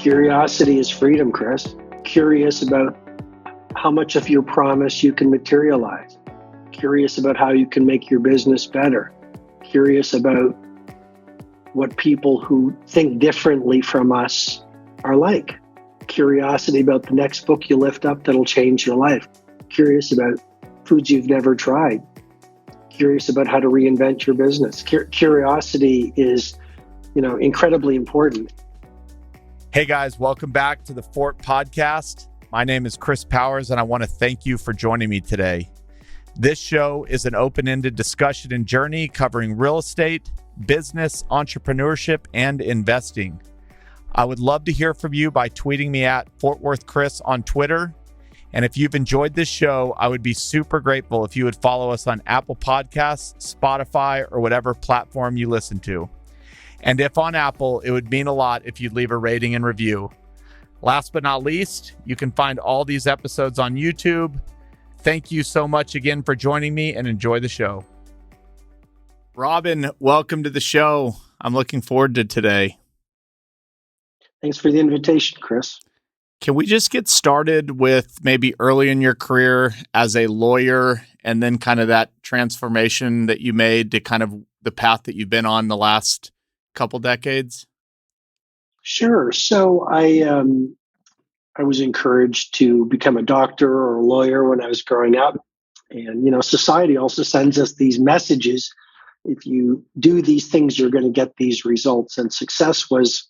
Curiosity is freedom, Chris. Curious about how much of your promise you can materialize. Curious about how you can make your business better. Curious about what people who think differently from us are like. Curiosity about the next book you lift up that'll change your life. Curious about foods you've never tried. Curious about how to reinvent your business. Curiosity is, incredibly important. Hey guys, welcome back to the Fort Podcast. My name is Chris Powers, and I want to thank you for joining me today. This show is an open-ended discussion and journey covering real estate, business, entrepreneurship, and investing. I would love to hear from you by tweeting me at Fort Worth Chris on Twitter. And if you've enjoyed this show, I would be super grateful if you would follow us on Apple Podcasts, Spotify, or whatever platform you listen to. And if on Apple, it would mean a lot if you'd leave a rating and review. Last but not least, you can find all these episodes on YouTube. Thank you so much again for joining me, and enjoy the show. Robin, welcome to the show. I'm looking forward to today. Thanks for the invitation, Chris. Can we just get started with maybe early in your career as a lawyer, and then kind of that transformation that you made to kind of the path that you've been on the last couple decades? Sure. So I was encouraged to become a doctor or a lawyer when I was growing up. And, society also sends us these messages. If you do these things, you're going to get these results. And success was,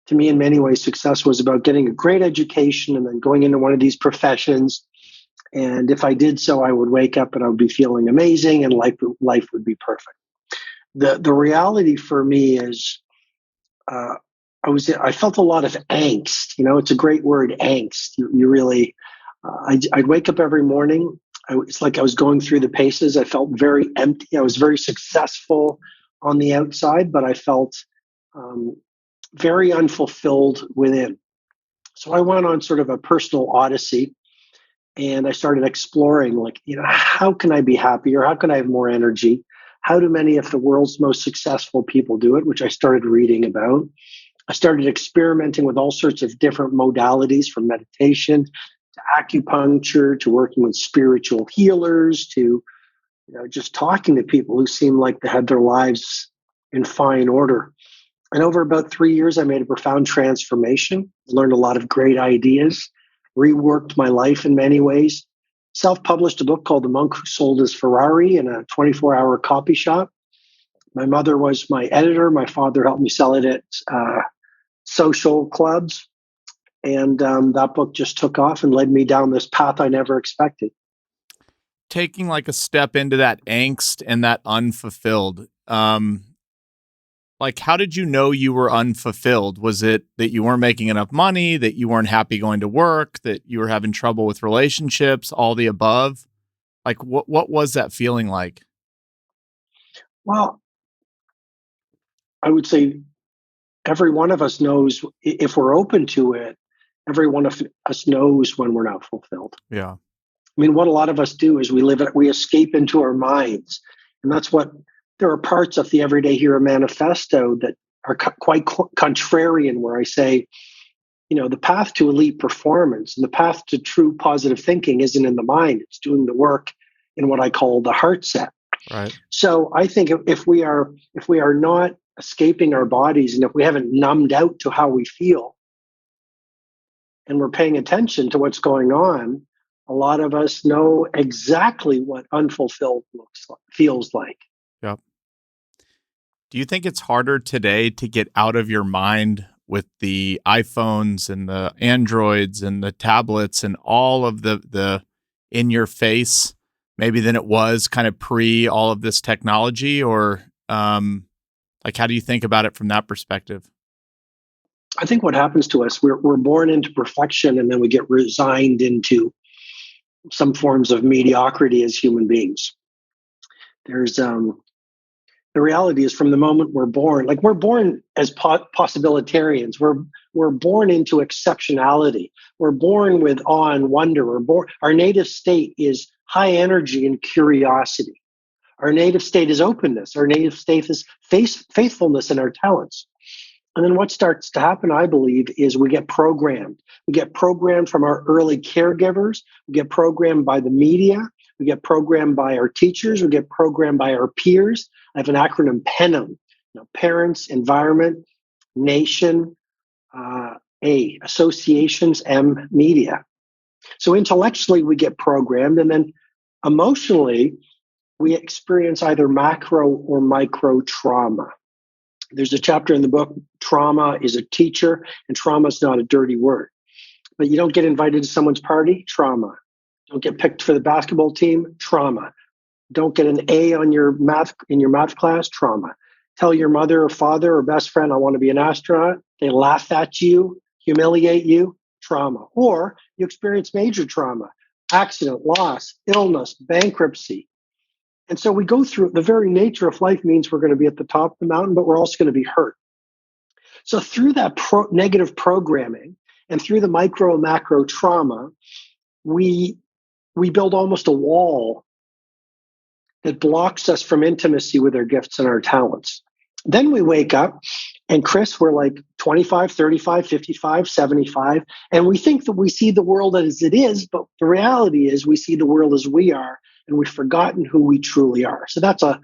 to me, in many ways, success was about getting a great education and then going into one of these professions. And if I did so, I would wake up and I would be feeling amazing and life would be perfect. The reality for me is I felt a lot of angst. It's a great word, angst. You really, I'd wake up every morning. It's like I was going through the paces. I felt very empty. I was very successful on the outside, but I felt very unfulfilled within. So I went on sort of a personal odyssey, and I started exploring, how can I be happier? How can I have more energy? How do many of the world's most successful people do it, which I started reading about. I started experimenting with all sorts of different modalities, from meditation to acupuncture to working with spiritual healers to just talking to people who seemed like they had their lives in fine order. And over about 3 years, I made a profound transformation, learned a lot of great ideas, reworked my life in many ways, self-published a book called The Monk Who Sold His Ferrari in a 24-hour copy shop. My mother was my editor. My father helped me sell it at social clubs. And that book just took off and led me down this path I never expected. Taking like a step into that angst and that unfulfilled, how did you know you were unfulfilled? Was it that you weren't making enough money, that you weren't happy going to work, that you were having trouble with relationships, all the above? What was that feeling like? Well, I would say every one of us knows, if we're open to it, every one of us knows when we're not fulfilled. Yeah. I mean, what a lot of us do is we escape into our minds. And there are parts of the Everyday Hero Manifesto that are quite contrarian, where I say, the path to elite performance and the path to true positive thinking isn't in the mind. It's doing the work in what I call the heart set. Right. So I think if we are not escaping our bodies, and if we haven't numbed out to how we feel, and we're paying attention to what's going on, a lot of us know exactly what unfulfilled feels like. Yep. Do you think it's harder today to get out of your mind with the iPhones and the Androids and the tablets and all of the in your face, maybe, than it was kind of pre all of this technology? Or how do you think about it from that perspective? I think what happens to us, we're born into perfection, and then we get resigned into some forms of mediocrity as human beings. There's the reality is, from the moment we're born as possibilitarians. We're born into exceptionality. We're born with awe and wonder. Our native state is high energy and curiosity. Our native state is openness. Our native state is faithfulness in our talents. And then what starts to happen, I believe, is we get programmed. We get programmed from our early caregivers. We get programmed by the media. We get programmed by our teachers. We get programmed by our peers. I have an acronym PENM, parents, environment, nation, associations, M, media. So intellectually, we get programmed. And then emotionally, we experience either macro or micro trauma. There's a chapter in the book, Trauma is a Teacher, and trauma is not a dirty word. But you don't get invited to someone's party, trauma. Don't get picked for the basketball team, trauma. Don't get an A on your math class, trauma. Tell your mother or father or best friend, I want to be an astronaut. They laugh at you, humiliate you, trauma. Or you experience major trauma, accident, loss, illness, bankruptcy. And so we go through the very nature of life means we're going to be at the top of the mountain, but we're also going to be hurt. So through that negative programming and through the micro and macro trauma, we build almost a wall that blocks us from intimacy with our gifts and our talents. Then we wake up and Chris, we're like 25, 35, 55, 75, and we think that we see the world as it is, but the reality is we see the world as we are, and we've forgotten who we truly are. So that's a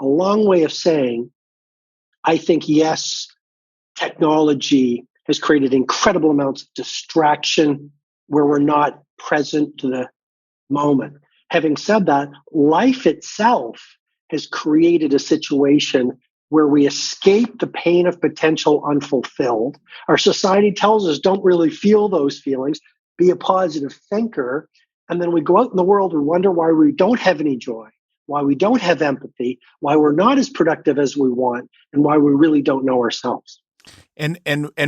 long way of saying, I think, yes, technology has created incredible amounts of distraction where we're not present to the moment. Having said that, life itself has created a situation where we escape the pain of potential unfulfilled. Our society tells us don't really feel those feelings, be a positive thinker. And then we go out in the world and wonder why we don't have any joy, why we don't have empathy, why we're not as productive as we want, and why we really don't know ourselves. And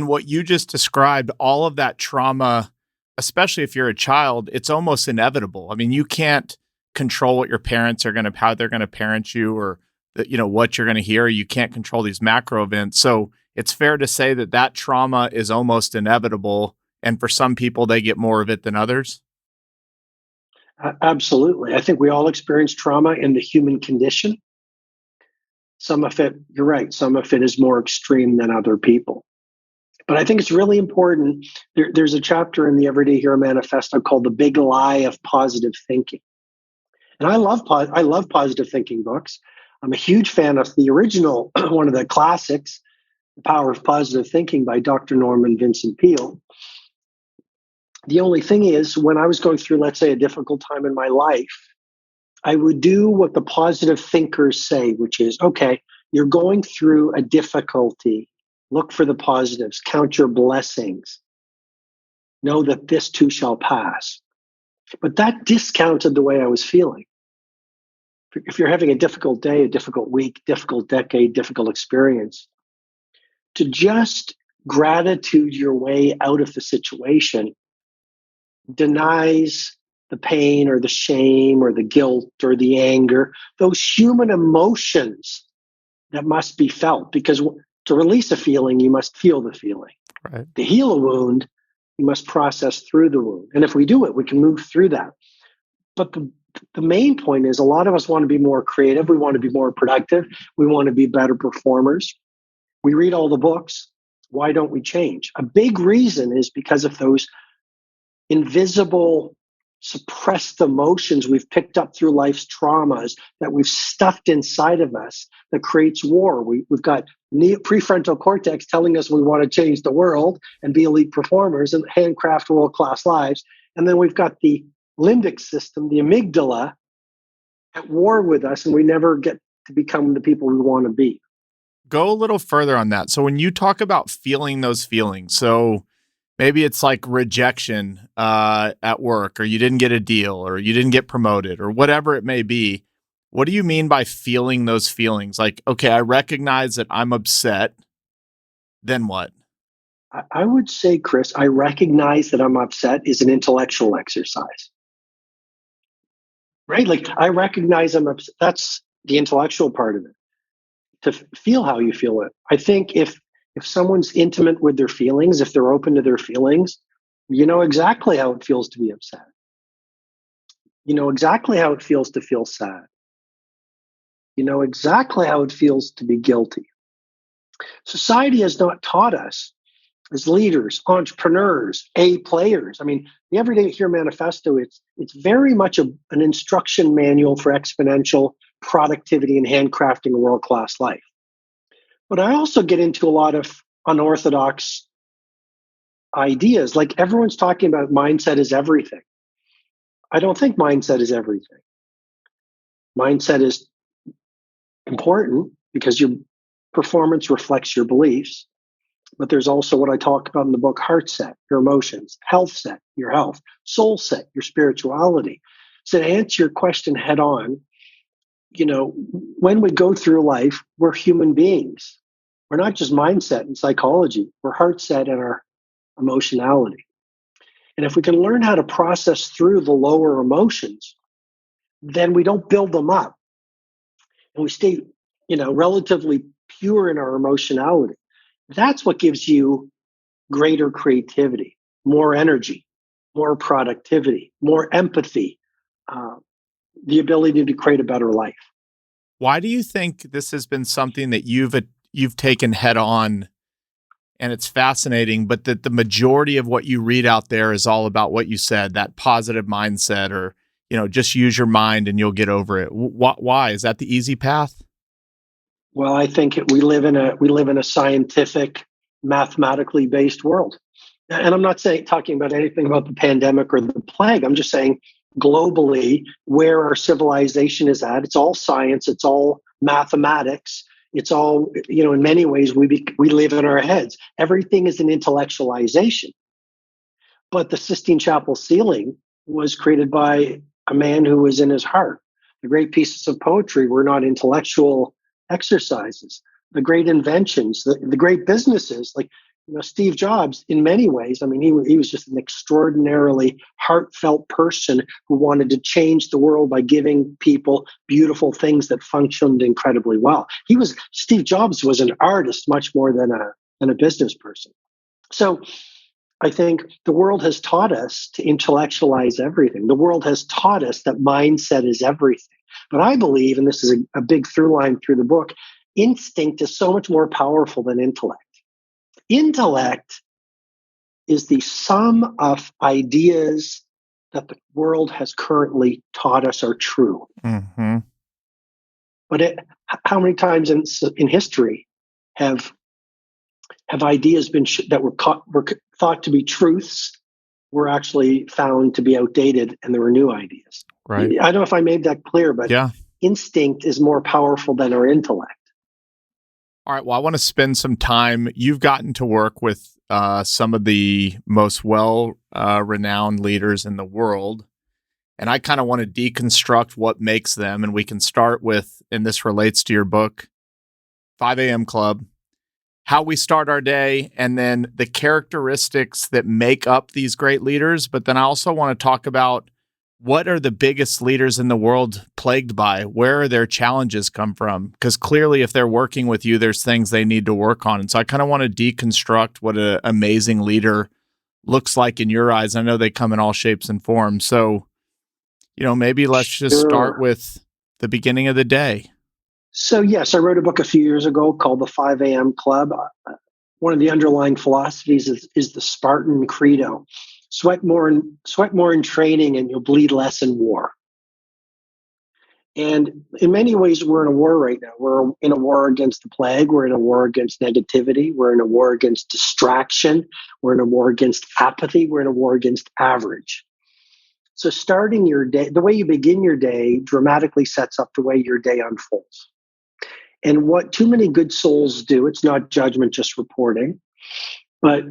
what you just described, all of that trauma, especially if you're a child, it's almost inevitable. I mean, you can't control what your parents are how they're going to parent you, or what you're going to hear. You can't control these macro events. So it's fair to say that trauma is almost inevitable. And for some people, they get more of it than others. Absolutely. I think we all experience trauma in the human condition. Some of it, you're right, some of it is more extreme than other people. But I think it's really important. There's a chapter in the Everyday Hero Manifesto called The Big Lie of Positive Thinking. And I love positive thinking books. I'm a huge fan of the original, one of the classics, The Power of Positive Thinking by Dr. Norman Vincent Peale. The only thing is, when I was going through, let's say, a difficult time in my life, I would do what the positive thinkers say, which is, okay, you're going through a difficulty. Look for the positives. Count your blessings. Know that this too shall pass. But that discounted the way I was feeling. If you're having a difficult day, a difficult week, difficult decade, difficult experience, to just gratitude your way out of the situation denies the pain or the shame or the guilt or the anger, those human emotions that must be felt. Because to release a feeling, you must feel the feeling. Right. To heal a wound, you must process through the wound. And if we do it, we can move through that. But the main point is a lot of us want to be more creative. We want to be more productive. We want to be better performers. We read all the books. Why don't we change? A big reason is because of those invisible, suppressed emotions we've picked up through life's traumas that we've stuffed inside of us that creates war. We've got prefrontal cortex telling us we want to change the world and be elite performers and handcraft world-class lives. And then we've got the limbic system, the amygdala, at war with us, and we never get to become the people we want to be. Go a little further on that. So when you talk about feeling those feelings, so maybe it's like rejection at work, or you didn't get a deal, or you didn't get promoted, or whatever it may be. What do you mean by feeling those feelings? Like, okay, I recognize that I'm upset. Then what? I would say, Chris, I recognize that I'm upset is an intellectual exercise. Right? Like, I recognize I'm upset. That's the intellectual part of it. To feel how you feel it. I think if someone's intimate with their feelings, if they're open to their feelings, you know exactly how it feels to be upset. You know exactly how it feels to feel sad. You know exactly how it feels to be guilty. Society has not taught us as leaders, entrepreneurs, A players. I mean, the Everyday Hero Manifesto, it's very much an instruction manual for exponential productivity and handcrafting a world-class life. But I also get into a lot of unorthodox ideas. Like everyone's talking about mindset is everything. I don't think mindset is everything. Mindset is important because your performance reflects your beliefs. But there's also what I talk about in the book, heart set, your emotions, health set, your health, soul set, your spirituality. So to answer your question head on, when we go through life, we're human beings. We're not just mindset and psychology. We're heart set and our emotionality. And if we can learn how to process through the lower emotions, then we don't build them up. And we stay, relatively pure in our emotionality. That's what gives you greater creativity, more energy, more productivity, more empathy, the ability to create a better life. Why do you think this has been something that you've taken head on, and it's fascinating, but that the majority of what you read out there is all about what you said, that positive mindset, or just use your mind and you'll get over it? Why is that the easy path? Well, I think we live in a scientific, mathematically based world, and I'm not talking about anything about the pandemic or the plague. I'm just saying globally where our civilization is at. It's all science. It's all mathematics. It's all in many ways we live in our heads. Everything is an intellectualization. But the Sistine Chapel ceiling was created by a man who was in his heart. The great pieces of poetry were not intellectual exercises. The great inventions, the great businesses, like Steve Jobs, in many ways, I mean, he was just an extraordinarily heartfelt person who wanted to change the world by giving people beautiful things that functioned incredibly well. Steve Jobs was an artist much more than a business person. So I think the world has taught us to intellectualize everything. The world has taught us that mindset is everything. But I believe, and this is a big through line through the book, instinct is so much more powerful than intellect. Intellect is the sum of ideas that the world has currently taught us are true. Mm-hmm. But how many times in history have ideas that were thought to be truths were actually found to be outdated, and there were new ideas? Right. I don't know if I made that clear, but yeah. Instinct is more powerful than our intellect. All right. Well, I want to spend some time. You've gotten to work with some of the most renowned leaders in the world. And I kind of want to deconstruct what makes them. And we can start with, and this relates to your book, 5 a.m. Club, how we start our day, and then the characteristics that make up these great leaders. But then I also want to talk about what are the biggest leaders in the world plagued by? Where are their challenges come from? Because clearly, if they're working with you, there's things they need to work on. And so I kind of want to deconstruct what an amazing leader looks like in your eyes. I know they come in all shapes and forms. So, maybe let's just start with the beginning of the day. So, yes, I wrote a book a few years ago called The 5 a.m. Club. One of the underlying philosophies is the Spartan credo. Sweat more in training and you'll bleed less in war. And in many ways, we're in a war right now. We're in a war against the plague. We're in a war against negativity. We're in a war against distraction. We're in a war against apathy. We're in a war against average. So starting your day, the way you begin your day dramatically sets up the way your day unfolds. And what too many good souls do, it's not judgment, just reporting, but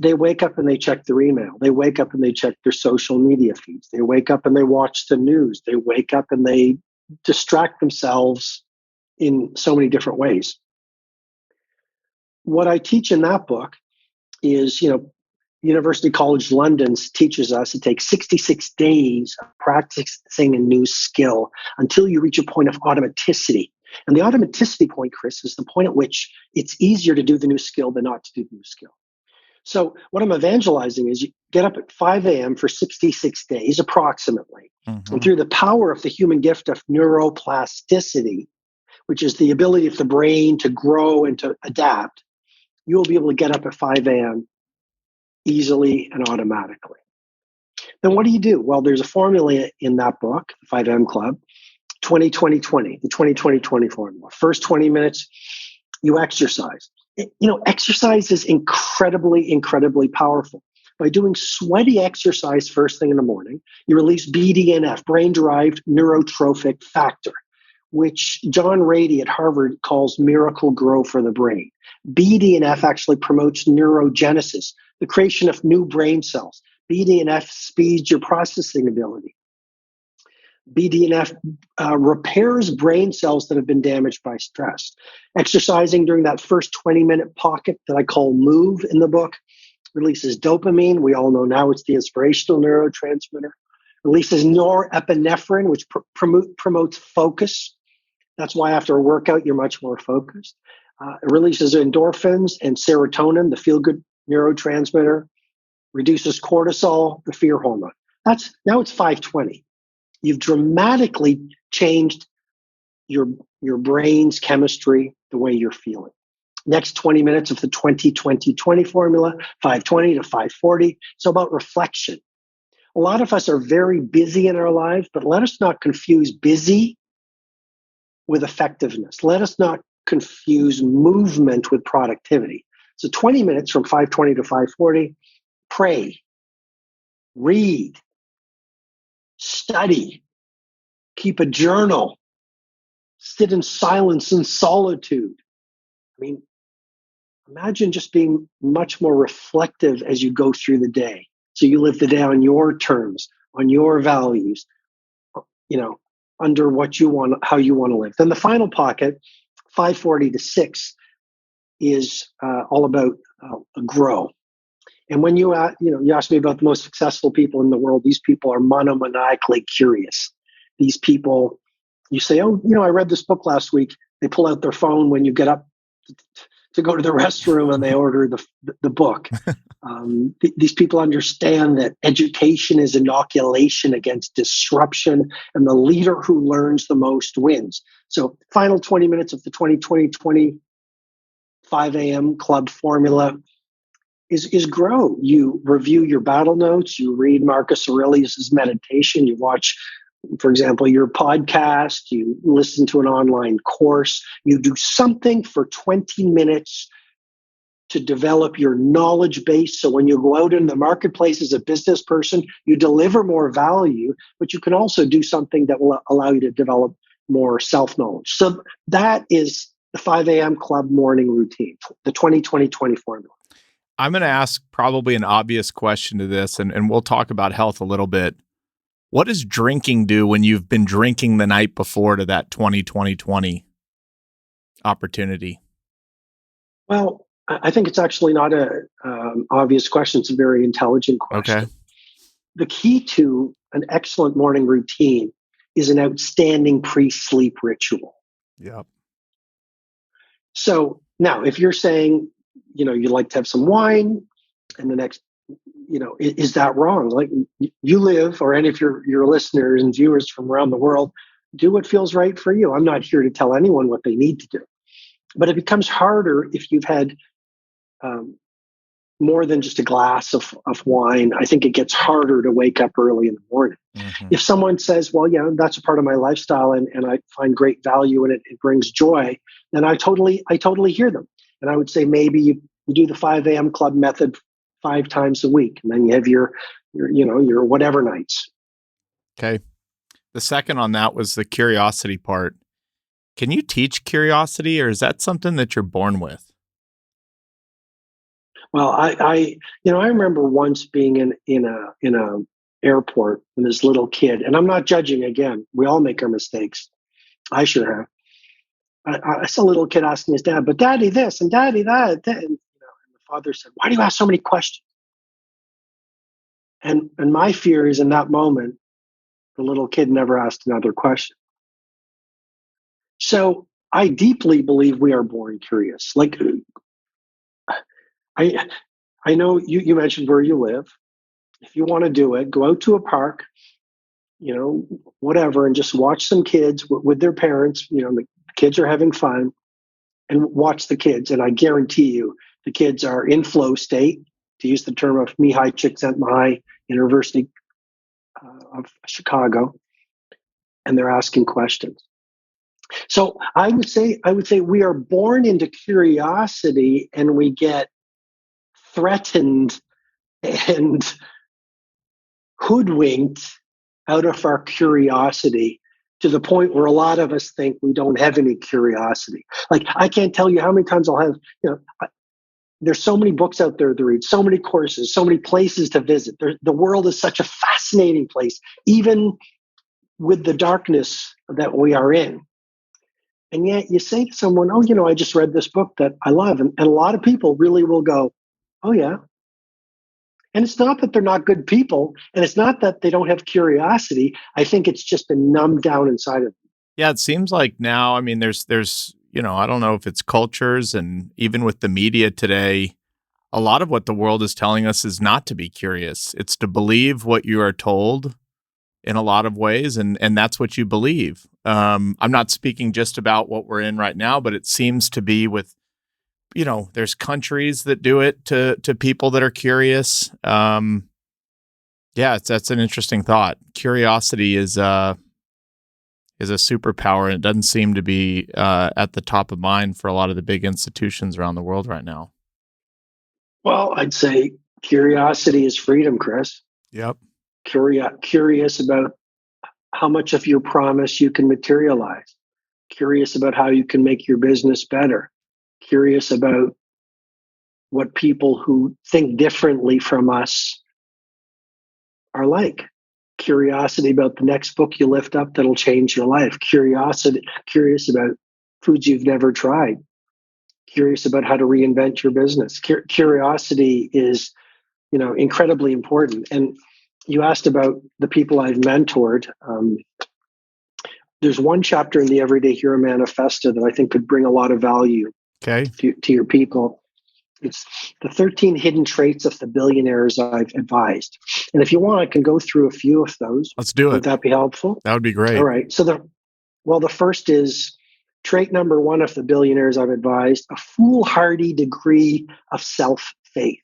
they wake up and they check their email. They wake up and they check their social media feeds. They wake up and they watch the news. They wake up and they distract themselves in so many different ways. What I teach in that book is, University College London teaches us it takes 66 days of practicing a new skill until you reach a point of automaticity. And the automaticity point, Chris, is the point at which it's easier to do the new skill than not to do the new skill. So what I'm evangelizing is you get up at 5 a.m. for 66 days approximately. Mm-hmm. And through the power of the human gift of neuroplasticity, which is the ability of the brain to grow and to adapt, you will be able to get up at 5 a.m. easily and automatically. Then what do? Well, there's a formula in that book, the 5 a.m. Club, 20-20-20, the 20-20-20 formula. First 20 minutes, you exercise. Exercise is incredibly powerful. By doing sweaty exercise first thing in the morning, you release BDNF, brain-derived neurotrophic factor, which John Rady at Harvard calls miracle grow for the brain. BDNF actually promotes neurogenesis, the creation of new brain cells. BDNF speeds your processing ability. BDNF repairs brain cells that have been damaged by stress. Exercising during that first 20-minute pocket that I call move in the book releases dopamine. We all know now it's the inspirational neurotransmitter. Releases norepinephrine, which promotes focus. That's why after a workout, you're much more focused. It releases endorphins and serotonin, the feel-good neurotransmitter. Reduces cortisol, the fear hormone. Now it's 5:20. You've dramatically changed your brain's chemistry, the way you're feeling. Next 20 minutes of the 20-20-20 formula, 5:20 to 5:40. It's about reflection. A lot of us are very busy in our lives, but let us not confuse busy with effectiveness. Let us not confuse movement with productivity. So 20 minutes from 5:20 to 5:40, pray, read, study, keep a journal, sit in silence and solitude. I mean, imagine just being much more reflective as you go through the day. So you live the day on your terms, on your values, under what you want, how you want to live. Then the final pocket, 5:40 to 6, is all about grow. And when you ask me about the most successful people in the world, these people are monomaniacally curious. These people, you say, I read this book last week. They pull out their phone when you get up to go to the restroom and they order the book. These people understand that education is inoculation against disruption, and the leader who learns the most wins. So final 20 minutes of the 20-20-20 5 a.m. Club formula is grow. You review your battle notes, you read Marcus Aurelius's meditation, you watch, for example, your podcast, you listen to an online course, you do something for 20 minutes to develop your knowledge base. So when you go out in the marketplace as a business person, you deliver more value, but you can also do something that will allow you to develop more self-knowledge. So that is the 5 a.m. Club morning routine, the 20-20-20 formula. I'm going to ask probably an obvious question to this, and we'll talk about health a little bit. What does drinking do when you've been drinking the night before to that 20-20-20 opportunity? Well, I think it's actually not an obvious question. It's a very intelligent question. Okay. The key to an excellent morning routine is an outstanding pre-sleep ritual. Yep. So now, if you're saying, you'd like to have some wine and the next, is that wrong? Like you live, or any of your listeners and viewers from around the world, do what feels right for you. I'm not here to tell anyone what they need to do. But it becomes harder if you've had more than just a glass of wine. I think it gets harder to wake up early in the morning. Mm-hmm. If someone says, well, that's a part of my lifestyle and I find great value in it, it brings joy, then I totally hear them. And I would say maybe you do the 5 a.m. Club method 5 times a week, and then you have your whatever nights. Okay. The second on that was the curiosity part. Can you teach curiosity, or is that something that you're born with? Well, I remember once being in a airport with this little kid, and I'm not judging. Again, we all make our mistakes. I sure have. I saw a little kid asking his dad, but Daddy this and Daddy that. And the father said, why do you ask so many questions? And my fear is in that moment, the little kid never asked another question. So I deeply believe we are born curious. Like I know you mentioned where you live. If you want to do it, go out to a park, whatever, and just watch some kids with their parents. The kids are having fun, and watch the kids. And I guarantee you, the kids are in flow state, to use the term of Mihai Csikszentmihalyi, University of Chicago, and they're asking questions. So I would say we are born into curiosity, and we get threatened and hoodwinked out of our curiosity to the point where a lot of us think we don't have any curiosity. Like, I can't tell you how many times I'll have, there's so many books out there to read, so many courses, so many places to visit. The world is such a fascinating place, even with the darkness that we are in. And yet you say to someone, oh, I just read this book that I love. And a lot of people really will go, oh, yeah. And it's not that they're not good people, and it's not that they don't have curiosity. I think it's just been numbed down inside of them. Yeah, it seems like now, there's I don't know if it's cultures, and even with the media today, a lot of what the world is telling us is not to be curious. It's to believe what you are told in a lot of ways, and that's what you believe. I'm not speaking just about what we're in right now, but it seems to be with, there's countries that do it to people that are curious. That's an interesting thought. Curiosity is a superpower, and it doesn't seem to be at the top of mind for a lot of the big institutions around the world right now. Well, I'd say curiosity is freedom, Chris. Yep. Curious about how much of your promise you can materialize. Curious about how you can make your business better. Curious about what people who think differently from us are like. Curiosity about the next book you lift up that'll change your life. Curious about foods you've never tried. Curious about how to reinvent your business. Curiosity is, incredibly important. And you asked about the people I've mentored. There's one chapter in the Everyday Hero Manifesto that I think could bring a lot of value to your people. It's the 13 hidden traits of the billionaires I've advised. And if you want, I can go through a few of those. Let's do it. Would that be helpful? That would be great. All right. So the first is trait number one of the billionaires I've advised: a foolhardy degree of self-faith.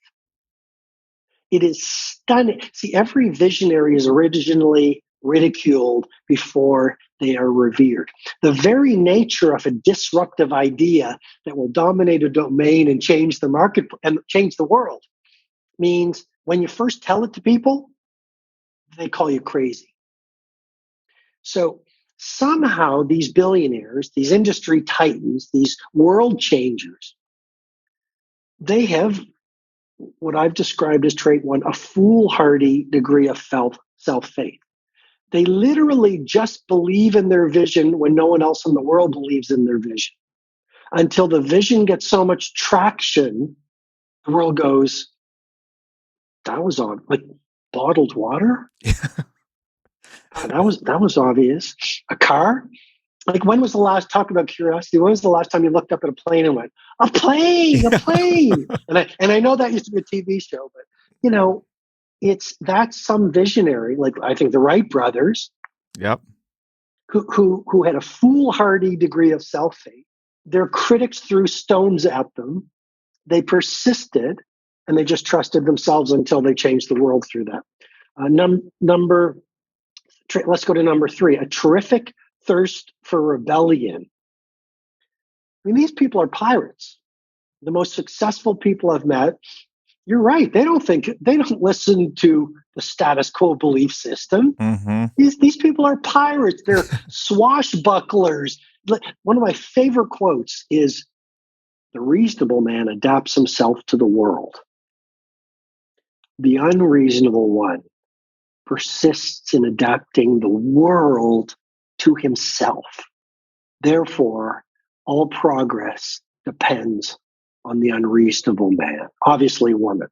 It is stunning. See, every visionary is originally ridiculed before they are revered. The very nature of a disruptive idea that will dominate a domain and change the market and change the world means when you first tell it to people, they call you crazy. So somehow these billionaires, these industry titans, these world changers, they have what I've described as trait one, a foolhardy degree of self-faith. They literally just believe in their vision when no one else in the world believes in their vision. Until the vision gets so much traction, the world goes, that was on, like, bottled water? That was obvious. A car? Like, when was the last, talk about curiosity, when was the last time you looked up at a plane and went, a plane? and I know that used to be a TV show, but, that's some visionary, like I think the Wright brothers, yep, who had a foolhardy degree of self-faith. Their critics threw stones at them. They persisted, and they just trusted themselves until they changed the world through that. Let's go to number three, a terrific thirst for rebellion. These people are pirates. The most successful people I've met, you're right. They don't listen to the status quo belief system. Mm-hmm. These people are pirates. They're swashbucklers. One of my favorite quotes is, the reasonable man adapts himself to the world. The unreasonable one persists in adapting the world to himself. Therefore, all progress depends on the unreasonable man, obviously woman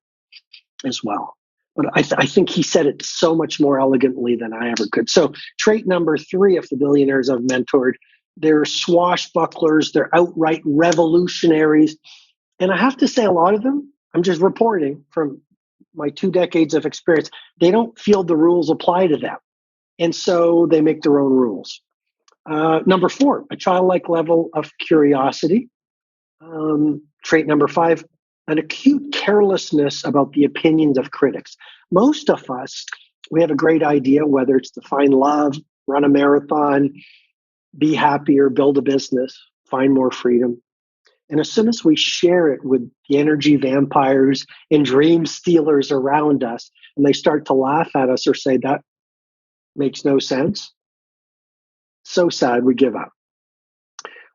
as well. But I think he said it so much more elegantly than I ever could. So trait number three of the billionaires I've mentored, they're swashbucklers, they're outright revolutionaries. And I have to say, a lot of them, I'm just reporting from my 2 decades of experience, they don't feel the rules apply to them. And so they make their own rules. Number 4, a childlike level of curiosity. Trait number 5, an acute carelessness about the opinions of critics. Most of us, we have a great idea, whether it's to find love, run a marathon, be happier, build a business, find more freedom. And as soon as we share it with the energy vampires and dream stealers around us, and they start to laugh at us or say, that makes no sense, so sad, we give up.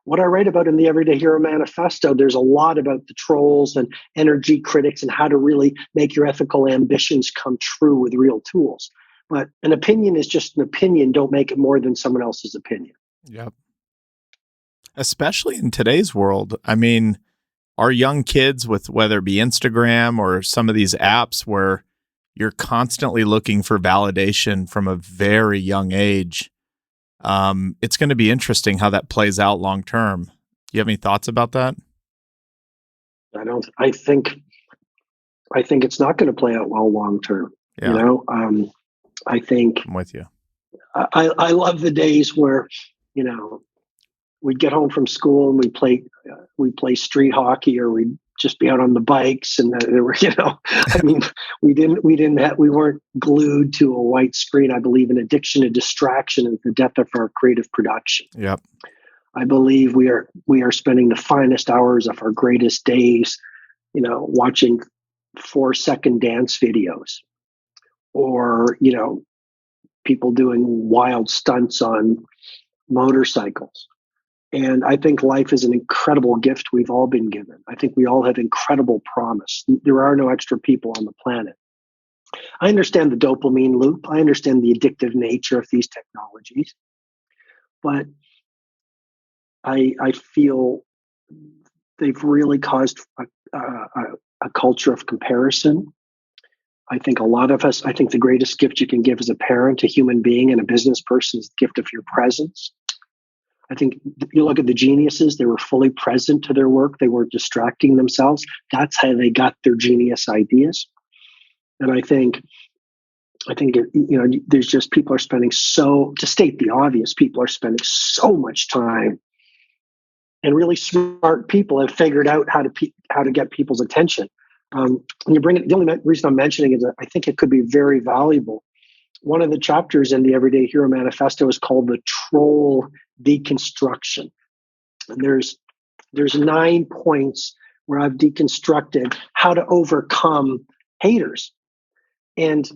What I write about in the Everyday Hero Manifesto, there's a lot about the trolls and energy critics and how to really make your ethical ambitions come true with real tools. But an opinion is just an opinion. Don't make it more than someone else's opinion. Yep. Especially in today's world. I mean, our young kids, with whether it be Instagram or some of these apps where you're constantly looking for validation from a very young age, it's going to be interesting how that plays out long term. Do you have any thoughts about that? I think it's not going to play out well long term. Yeah. I think I'm with you. I love the days where, we'd get home from school and we'd play street hockey, or we'd just be out on the bikes, and there were, we weren't glued to a white screen. I believe in addiction and distraction is the death of our creative production. Yep. I believe we are spending the finest hours of our greatest days, watching 4-second dance videos, or, people doing wild stunts on motorcycles. And I think life is an incredible gift we've all been given. I think we all have incredible promise. There are no extra people on the planet. I understand the dopamine loop. I understand the addictive nature of these technologies. But I feel they've really caused a culture of comparison. I think a lot of us, I think the greatest gift you can give as a parent, a human being, and a business person is the gift of your presence. I think you look at the geniuses, they were fully present to their work. They weren't distracting themselves. That's how they got their genius ideas. And I think there's just people are spending to state the obvious, people are spending so much time, and really smart people have figured out how to get people's attention. And you bring it. The only reason I'm mentioning it is that I think it could be very valuable. One of the chapters in the Everyday Hero Manifesto is called the Troll Deconstruction. And there's 9 points where I've deconstructed how to overcome haters. And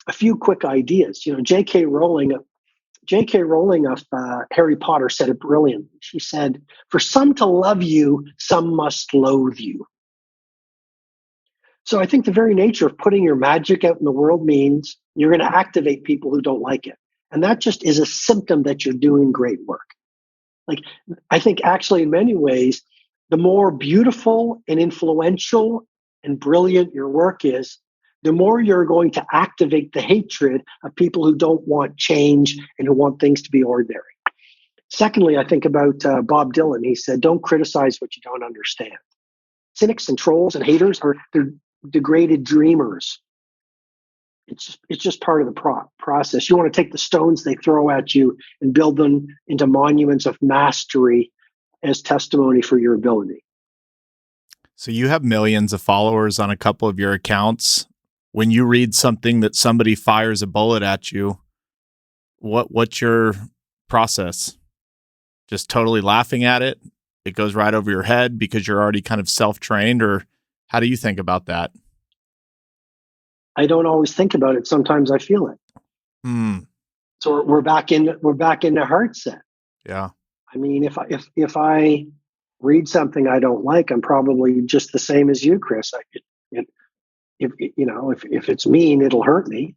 a few quick ideas. J.K. Rowling of Harry Potter said it brilliantly. She said, "For some to love you, some must loathe you." So I think the very nature of putting your magic out in the world means you're going to activate people who don't like it. And that just is a symptom that you're doing great work. I think actually in many ways, the more beautiful and influential and brilliant your work is, the more you're going to activate the hatred of people who don't want change and who want things to be ordinary. Secondly, I think about Bob Dylan. He said, "Don't criticize what you don't understand." Cynics and trolls and haters they're degraded dreamers. It's just part of the process. You want to take the stones they throw at you and build them into monuments of mastery as testimony for your ability. So you have millions of followers on a couple of your accounts. When you read something that somebody fires a bullet at you, what's your process? Just totally laughing at it? It goes right over your head because you're already kind of self-trained, or how do you think about that? I don't always think about it. Sometimes I feel it. So we're back in the heart set. Yeah. I mean, if I read something I don't like, I'm probably just the same as you, Chris. If it's mean, it'll hurt me.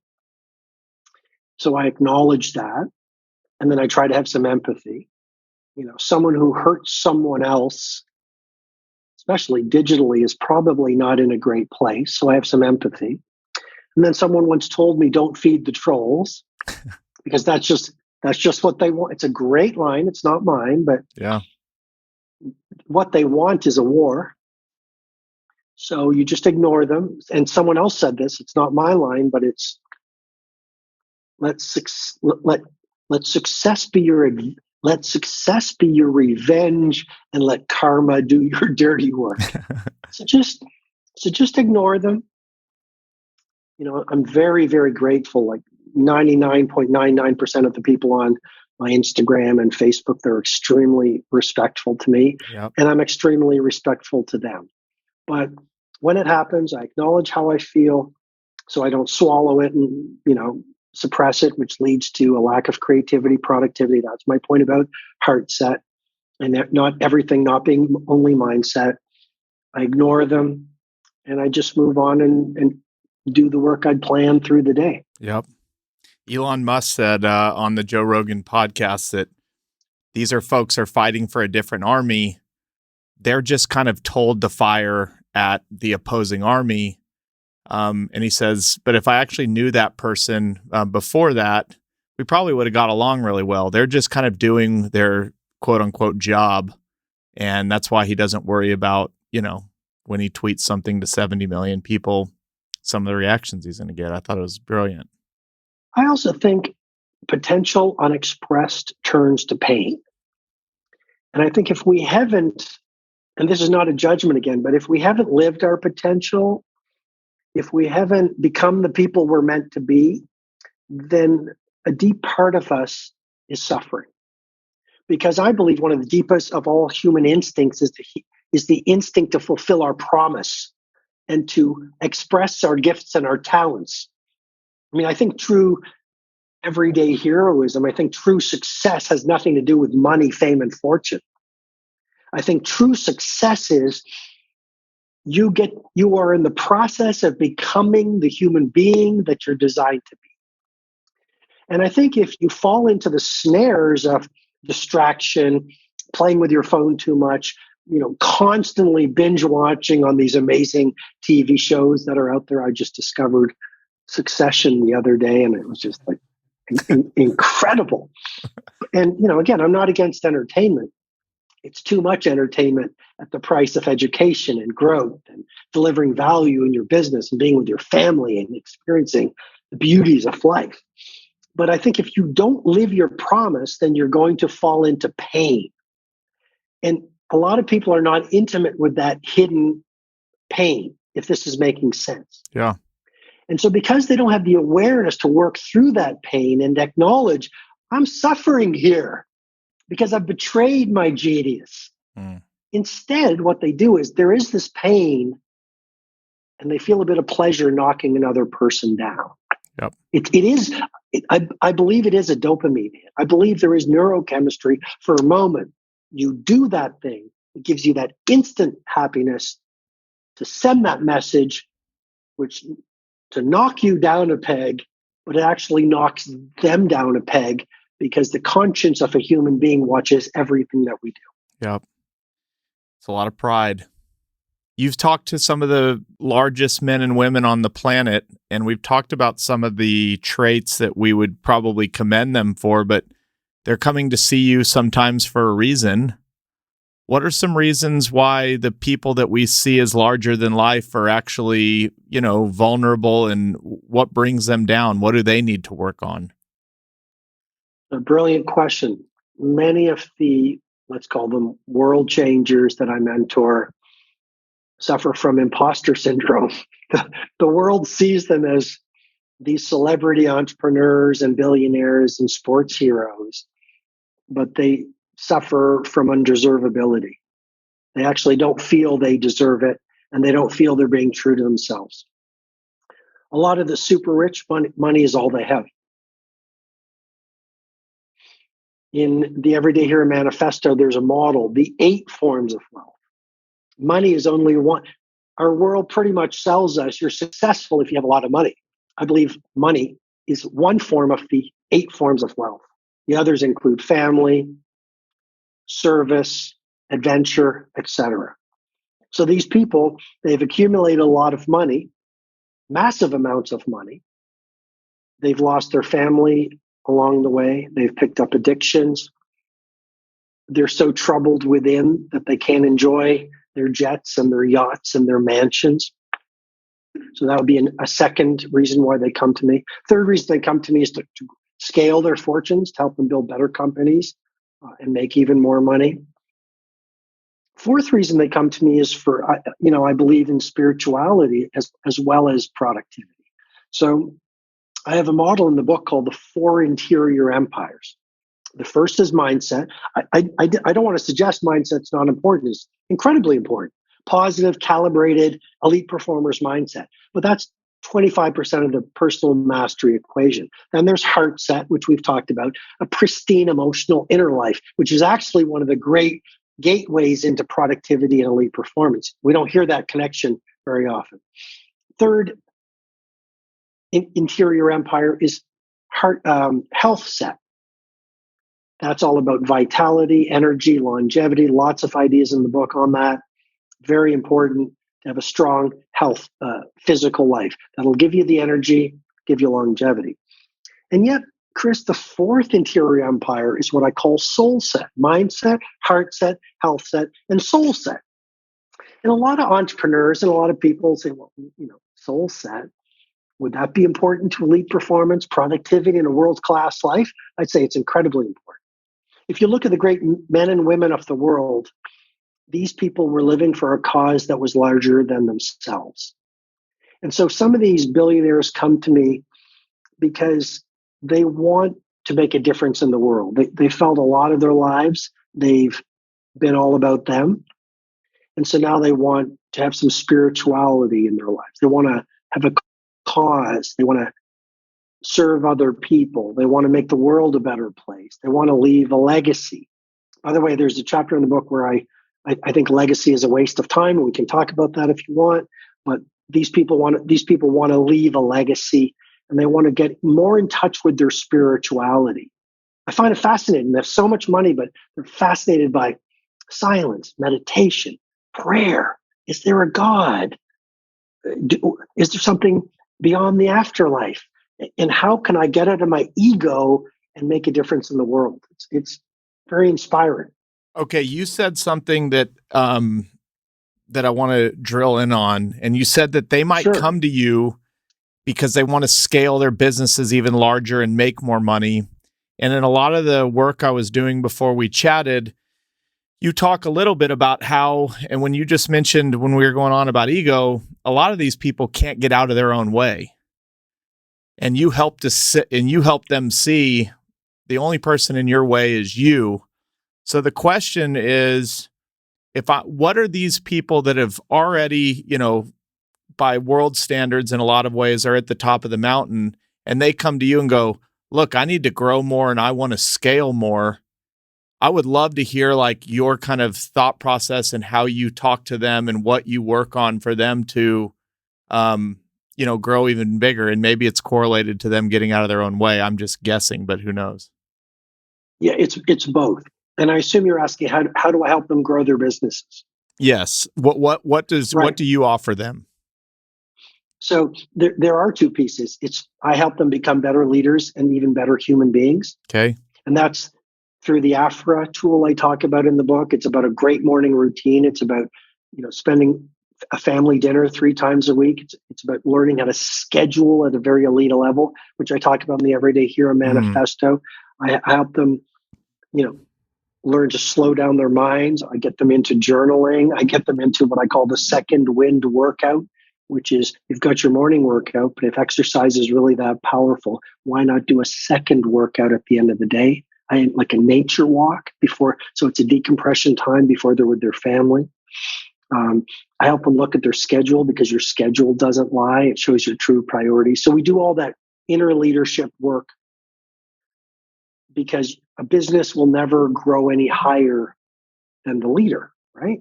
So I acknowledge that, and then I try to have some empathy. Someone who hurts someone else, especially digitally, is probably not in a great place. So I have some empathy. And then someone once told me, "Don't feed the trolls," because that's just what they want. It's a great line. It's not mine, but yeah, what they want is a war. So you just ignore them. And someone else said this. It's not my line, but it's let success be your Let success be your revenge and let karma do your dirty work. So just ignore them. I'm very, very grateful. Like 99.99% of the people on my Instagram and Facebook, they're extremely respectful to me, Yep. and I'm extremely respectful to them. But when it happens, I acknowledge how I feel so I don't swallow it and, suppress it, which leads to a lack of creativity, productivity. That's my point about heart set and not everything not being only mindset. I ignore them and I just move on and do the work I'd planned through the day. Yep. Elon Musk said on the Joe Rogan podcast that these folks are fighting for a different army. They're just kind of told to fire at the opposing army. And he says, but if I actually knew that person before that, we probably would have got along really well. They're just kind of doing their quote unquote job. And that's why he doesn't worry about, when he tweets something to 70 million people, some of the reactions he's going to get. I thought it was brilliant. I also think potential unexpressed turns to pain. And I think if we haven't, and this is not a judgment again, but if we haven't lived our potential, if we haven't become the people we're meant to be, then a deep part of us is suffering. Because I believe one of the deepest of all human instincts is the instinct to fulfill our promise and to express our gifts and our talents. I mean, I think true everyday heroism, I think true success has nothing to do with money, fame, and fortune. I think true success is you are in the process of becoming the human being that you're designed to be. And I think if you fall into the snares of distraction, playing with your phone too much, constantly binge watching on these amazing TV shows that are out there. I just discovered Succession the other day, and it was just like incredible. And, again, I'm not against entertainment. It's too much entertainment at the price of education and growth and delivering value in your business and being with your family and experiencing the beauties of life. But I think if you don't live your promise, then you're going to fall into pain. And a lot of people are not intimate with that hidden pain, if this is making sense. Yeah. And so because they don't have the awareness to work through that pain and acknowledge, I'm suffering here because I've betrayed my genius. Instead, what they do is there is this pain and they feel a bit of pleasure knocking another person down. Yep. I believe it is a dopamine hit. I believe there is neurochemistry for a moment. You do that thing, it gives you that instant happiness to send that message, which to knock you down a peg, but it actually knocks them down a peg because the conscience of a human being watches everything that we do. Yep. It's a lot of pride. You've talked to some of the largest men and women on the planet, and we've talked about some of the traits that we would probably commend them for, but they're coming to see you sometimes for a reason. What are some reasons why the people that we see as larger than life are actually, vulnerable, and what brings them down? What do they need to work on? A brilliant question. Many of the, let's call them world changers that I mentor, suffer from imposter syndrome. The world sees them as these celebrity entrepreneurs and billionaires and sports heroes, but they suffer from undeservability. They actually don't feel they deserve it, and they don't feel they're being true to themselves. A lot of the super rich, money is all they have. In the Everyday Hero Manifesto, there's a model, the 8 forms of wealth. Money is only one. Our world pretty much sells us, you're successful if you have a lot of money. I believe money is one form of the 8 forms of wealth. The others include family, service, adventure, etc. So these people, they've accumulated a lot of money, massive amounts of money. They've lost their family along the way. They've picked up addictions. They're so troubled within that they can't enjoy their jets and their yachts and their mansions. So that would be a second reason why they come to me. Third reason they come to me is to scale their fortunes, to help them build better companies, and make even more money. Fourth reason they come to me is for, I believe in spirituality as well as productivity. So I have a model in the book called the 4 interior empires. The first is mindset. I don't want to suggest mindset's not important. It's incredibly important. Positive, calibrated, elite performers mindset. But that's 25% of the personal mastery equation. Then there's heart set, which we've talked about, a pristine emotional inner life, which is actually one of the great gateways into productivity and elite performance. We don't hear that connection very often. Third interior empire is health set. That's all about vitality, energy, longevity, lots of ideas in the book on that. Very important to have a strong health, physical life. That'll give you the energy, give you longevity. And yet, Chris, the fourth interior empire is what I call soul set: mindset, heart set, health set, and soul set. And a lot of entrepreneurs and a lot of people say, well, soul set, would that be important to elite performance, productivity, and a world-class life? I'd say it's incredibly important. If you look at the great men and women of the world, these people were living for a cause that was larger than themselves. And so some of these billionaires come to me because they want to make a difference in the world. They felt a lot of their lives, they've been all about them. And so now they want to have some spirituality in their lives. They want to have a cause. They want to serve other people. They want to make the world a better place. They want to leave a legacy. By the way, there's a chapter in the book where I think legacy is a waste of time, and we can talk about that if you want. But these people want to leave a legacy, and they want to get more in touch with their spirituality. I find it fascinating. They have so much money, but they're fascinated by silence, meditation, prayer. Is there a God? Is there something beyond the afterlife? And how can I get out of my ego and make a difference in the world? It's very inspiring. Okay, you said something that that I want to drill in on, and you said that they might come to you because they want to scale their businesses even larger and make more money. And in a lot of the work I was doing before we chatted, you talk a little bit about how, and when you just mentioned when we were going on about ego, a lot of these people can't get out of their own way. And you help them see the only person in your way is you. So the question is, what are these people that have already, by world standards in a lot of ways are at the top of the mountain, and they come to you and go, look, I need to grow more and I want to scale more. I would love to hear like your kind of thought process and how you talk to them and what you work on for them to, grow even bigger. And maybe it's correlated to them getting out of their own way. I'm just guessing, but who knows? Yeah, it's both. And I assume you're asking how do I help them grow their businesses? Yes. What do you offer them? So there are two pieces. I help them become better leaders and even better human beings. Okay. And that's through the AFRA tool I talk about in the book. It's about a great morning routine. It's about, spending a family dinner 3 times a week. It's about learning how to schedule at a very elite level, which I talk about in the Everyday Hero Manifesto. I help them, learn to slow down their minds. I get them into journaling. I get them into what I call the second wind workout, which is you've got your morning workout, but if exercise is really that powerful, why not do a second workout at the end of the day? Like a nature walk before, so it's a decompression time before they're with their family. I help them look at their schedule because your schedule doesn't lie. It shows your true priorities. So we do all that inner leadership work because a business will never grow any higher than the leader, right?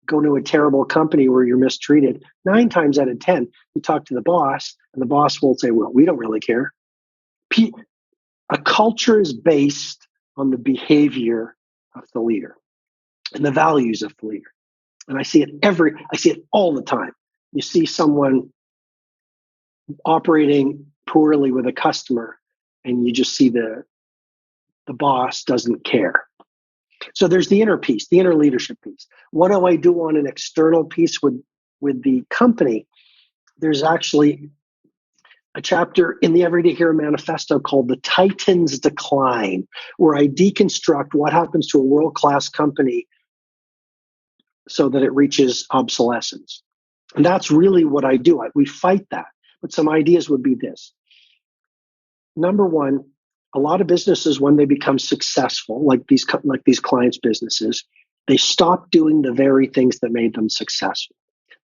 Go to a terrible company where you're mistreated. 9 times out of 10, you talk to the boss and the boss will say, well, we don't really care. A culture is based on the behavior of the leader and the values of the leader. And I see it all the time. You see someone operating poorly with a customer and you just see the boss doesn't care. So there's the inner piece, the inner leadership piece. What do I do on an external piece with the company? There's actually a chapter in the Everyday Hero Manifesto called The Titan's Decline, where I deconstruct what happens to a world-class company so that it reaches obsolescence. And that's really what I do. We fight that. But some ideas would be this. Number one, a lot of businesses, when they become successful, like these clients' businesses, they stop doing the very things that made them successful.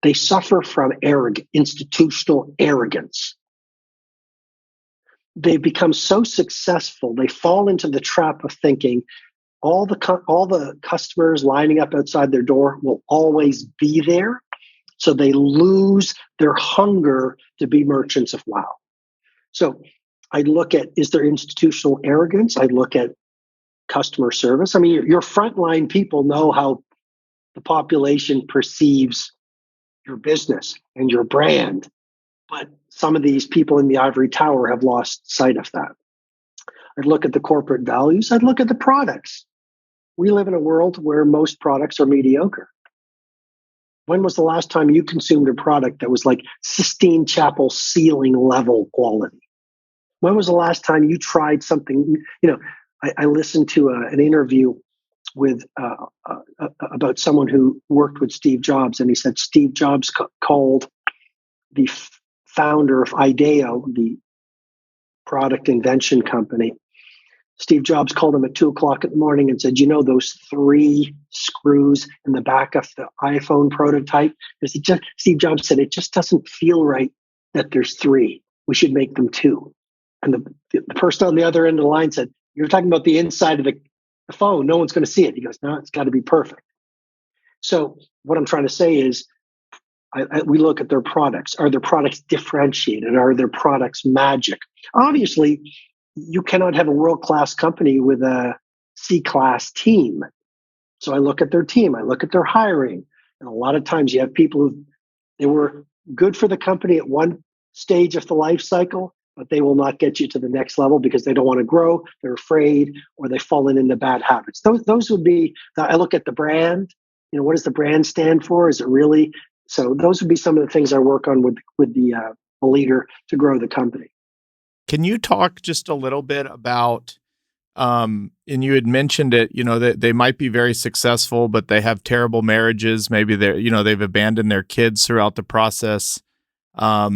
They suffer from institutional arrogance. They become so successful, they fall into the trap of thinking all the customers lining up outside their door will always be there. So they lose their hunger to be merchants of wow. So I look at, is there institutional arrogance? I look at customer service. I mean, your frontline people know how the population perceives your business and your brand. But some of these people in the ivory tower have lost sight of that. I'd look at the corporate values. I'd look at the products. We live in a world where most products are mediocre. When was the last time you consumed a product that was like Sistine Chapel ceiling level quality? When was the last time you tried something? I listened to an interview with about someone who worked with Steve Jobs, and he said Steve Jobs called the founder of IDEO, the product invention company. Steve Jobs called him at 2:00 in the morning and said, those 3 screws in the back of the iPhone prototype? Steve Jobs said, it just doesn't feel right that there's 3. We should make them 2. And the person on the other end of the line said, you're talking about the inside of the phone. No one's going to see it. He goes, no, it's got to be perfect. So what I'm trying to say is, we look at their products. Are their products differentiated? Are their products magic? Obviously, you cannot have a world-class company with a C-class team. So I look at their team. I look at their hiring. And a lot of times you have people they were good for the company at one stage of the life cycle, but they will not get you to the next level because they don't want to grow, they're afraid, or they've fallen into bad habits. Those would be, I look at the brand. What does the brand stand for? Is it really? So those would be some of the things I work on with the leader to grow the company. Can you talk just a little bit about, and you had mentioned it, that they might be very successful, but they have terrible marriages. Maybe they've abandoned their kids throughout the process. How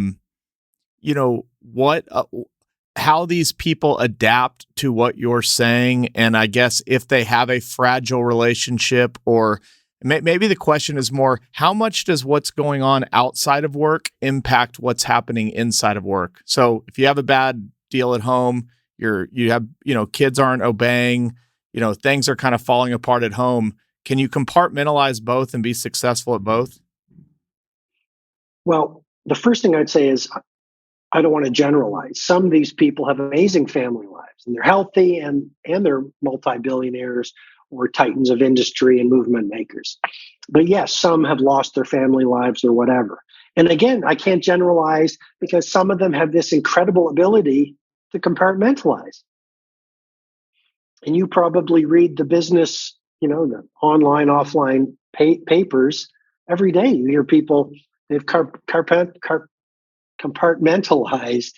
these people adapt to what you're saying. And I guess if they have a fragile relationship, or maybe the question is more, how much does what's going on outside of work impact what's happening inside of work? So if you have a bad deal at home, you have kids aren't obeying, things are kind of falling apart at home. Can you compartmentalize both and be successful at both? Well, the first thing I'd say is, I don't want to generalize. Some of these people have amazing family lives and they're healthy and they're multi-billionaires or titans of industry and movement makers. But yes, some have lost their family lives or whatever. And again, I can't generalize because some of them have this incredible ability to compartmentalize. And you probably read the business, the online, offline papers every day. You hear people, they've compartmentalized,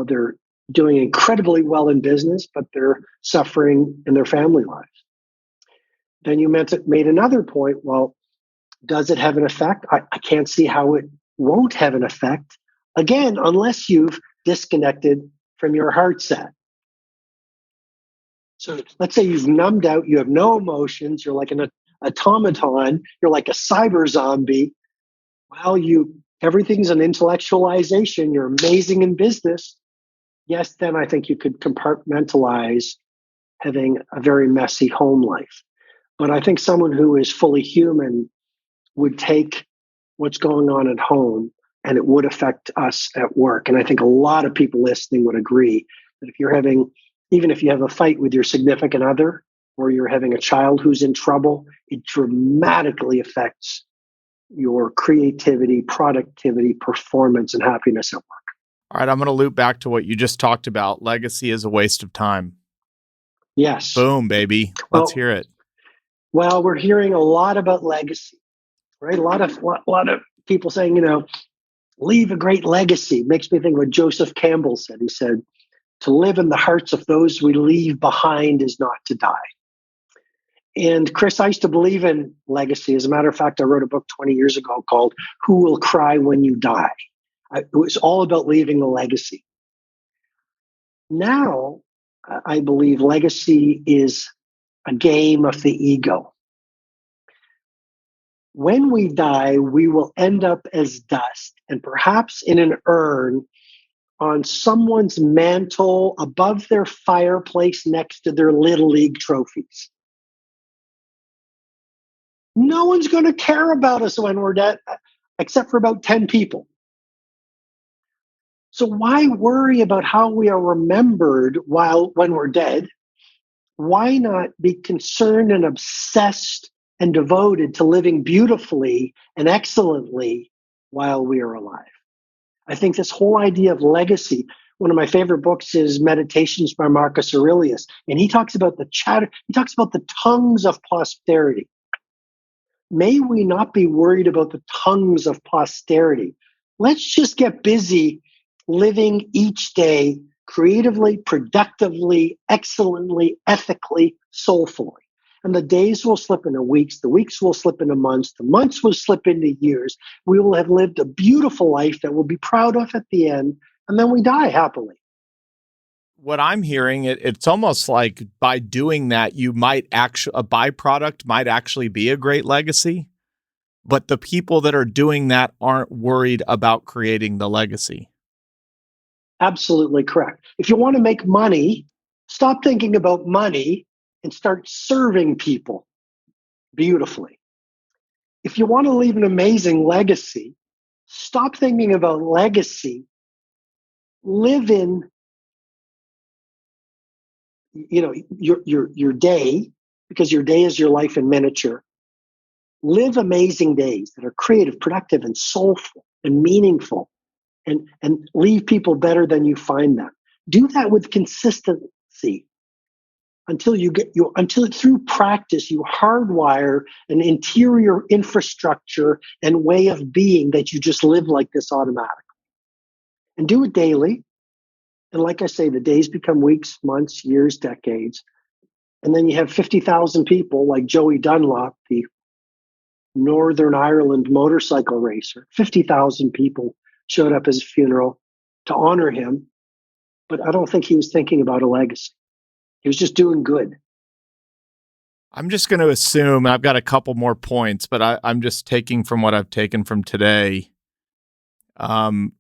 they're doing incredibly well in business, but they're suffering in their family lives. Then you made another point. Well, does it have an effect? I can't see how it won't have an effect, again, unless you've disconnected from your heart set. So let's say you've numbed out, you have no emotions, you're like an automaton, you're like a cyber zombie. Well, everything's an intellectualization, you're amazing in business. Yes, then I think you could compartmentalize having a very messy home life. But I think someone who is fully human would take what's going on at home and it would affect us at work. And I think a lot of people listening would agree that even if you have a fight with your significant other or you're having a child who's in trouble, it dramatically affects your creativity, productivity, performance, and happiness at work. All right, I'm going to loop back to what you just talked about. Legacy is a waste of time. Yes. Boom, baby. Let's hear it. Well, we're hearing a lot about legacy, right? A lot of people saying, leave a great legacy. It makes me think what Joseph Campbell said. He said, to live in the hearts of those we leave behind is not to die. And Chris, I used to believe in legacy. As a matter of fact, I wrote a book 20 years ago called Who Will Cry When You Die? It was all about leaving a legacy. Now, I believe legacy is a game of the ego. When we die, we will end up as dust and perhaps in an urn on someone's mantle above their fireplace next to their Little League trophies. No one's going to care about us when we're dead, except for about 10 people. So why worry about how we are remembered when we're dead? Why not be concerned and obsessed and devoted to living beautifully and excellently while we are alive? I think this whole idea of legacy, one of my favorite books is Meditations by Marcus Aurelius, and he talks about the tongues of posterity. May we not be worried about the tongues of posterity. Let's just get busy living each day creatively, productively, excellently, ethically, soulfully. And the days will slip into weeks, the weeks will slip into months, the months will slip into years. We will have lived a beautiful life that we'll be proud of at the end, and then we die happily. What I'm hearing, it's almost like by doing that, you might actually, a byproduct might actually be a great legacy, but the people that are doing that aren't worried about creating the legacy. Absolutely correct. If you want to make money, stop thinking about money and start serving people beautifully. If you want to leave an amazing legacy, stop thinking about legacy. Live in, your day, because your day is your life in miniature. Live amazing days that are creative, productive, and soulful and meaningful, and leave people better than you find them. Do that with consistency until through practice you hardwire an interior infrastructure and way of being that you just live like this automatically. And do it daily. And like I say, the days become weeks, months, years, decades. And then you have 50,000 people like Joey Dunlop, the Northern Ireland motorcycle racer. 50,000 people showed up at his funeral to honor him. But I don't think he was thinking about a legacy. He was just doing good. I'm just going to assume, I've got a couple more points, but I'm just taking from what I've taken from today.